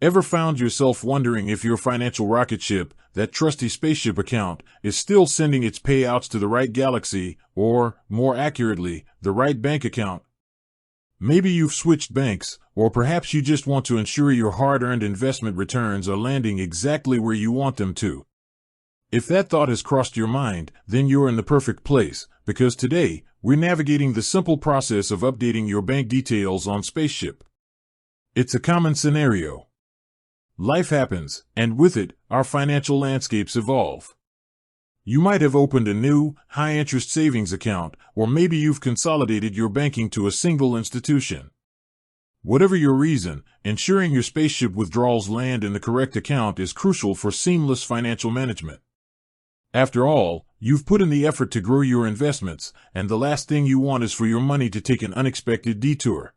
Ever found yourself wondering if your financial rocket ship, that trusty spaceship account, is still sending its payouts to the right galaxy, or, more accurately, the right bank account? Maybe you've switched banks, or perhaps you just want to ensure your hard-earned investment returns are landing exactly where you want them to. If that thought has crossed your mind, then you're in the perfect place, because today, we're navigating the simple process of updating your bank details on Spaceship. It's a common scenario. Life happens, and with it, our financial landscapes evolve. You might have opened a new, high-interest savings account, or maybe you've consolidated your banking to a single institution. Whatever your reason, ensuring your Spaceship withdrawals land in the correct account is crucial for seamless financial management. After all, you've put in the effort to grow your investments, and the last thing you want is for your money to take an unexpected detour.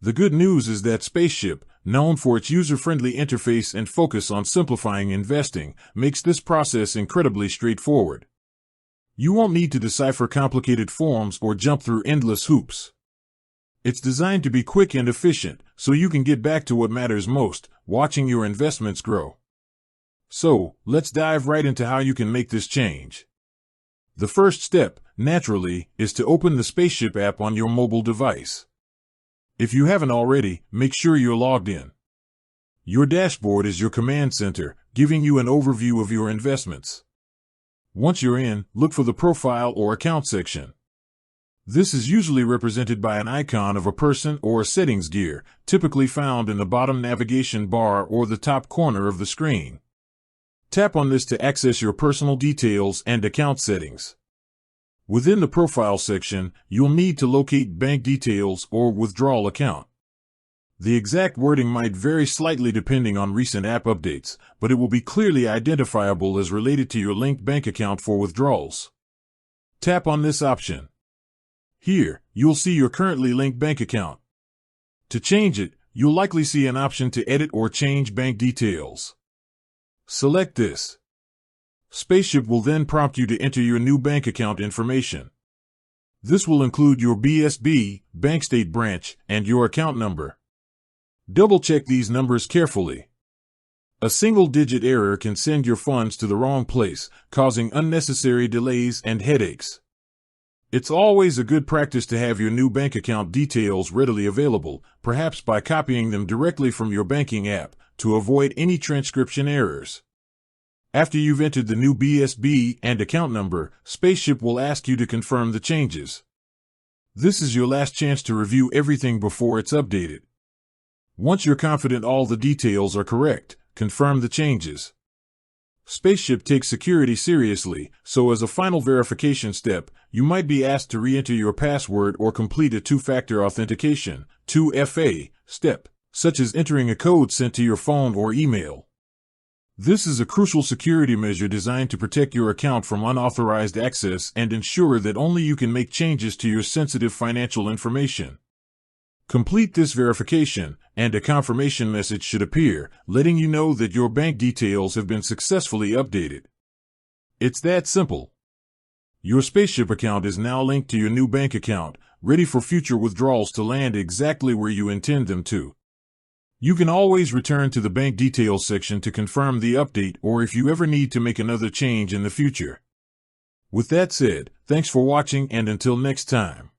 The good news is that Spaceship, known for its user-friendly interface and focus on simplifying investing, makes this process incredibly straightforward. You won't need to decipher complicated forms or jump through endless hoops. It's designed to be quick and efficient, so you can get back to what matters most, watching your investments grow. So, let's dive right into how you can make this change. The first step, naturally, is to open the Spaceship app on your mobile device. If you haven't already, make sure you're logged in. Your dashboard is your command center, giving you an overview of your investments. Once you're in, look for the Profile or Account section. This is usually represented by an icon of a person or a settings gear, typically found in the bottom navigation bar or the top corner of the screen. Tap on this to access your personal details and account settings. Within the Profile section, you'll need to locate Bank Details or Withdrawal Account. The exact wording might vary slightly depending on recent app updates, but it will be clearly identifiable as related to your linked bank account for withdrawals. Tap on this option. Here, you'll see your currently linked bank account. To change it, you'll likely see an option to edit or change bank details. Select this. Spaceship will then prompt you to enter your new bank account information. This will include your BSB, bank state branch, and your account number. Double-check these numbers carefully. A single-digit error can send your funds to the wrong place, causing unnecessary delays and headaches. It's always a good practice to have your new bank account details readily available, perhaps by copying them directly from your banking app, to avoid any transcription errors. After you've entered the new BSB and account number, Spaceship will ask you to confirm the changes. This is your last chance to review everything before it's updated. Once you're confident all the details are correct, confirm the changes. Spaceship takes security seriously, so as a final verification step, you might be asked to re-enter your password or complete a two-factor authentication, 2FA, step, such as entering a code sent to your phone or email. This is a crucial security measure designed to protect your account from unauthorized access and ensure that only you can make changes to your sensitive financial information. Complete this verification, and a confirmation message should appear, letting you know that your bank details have been successfully updated. It's that simple. Your Spaceship account is now linked to your new bank account, ready for future withdrawals to land exactly where you intend them to. You can always return to the bank details section to confirm the update or if you ever need to make another change in the future. With that said, thanks for watching and until next time.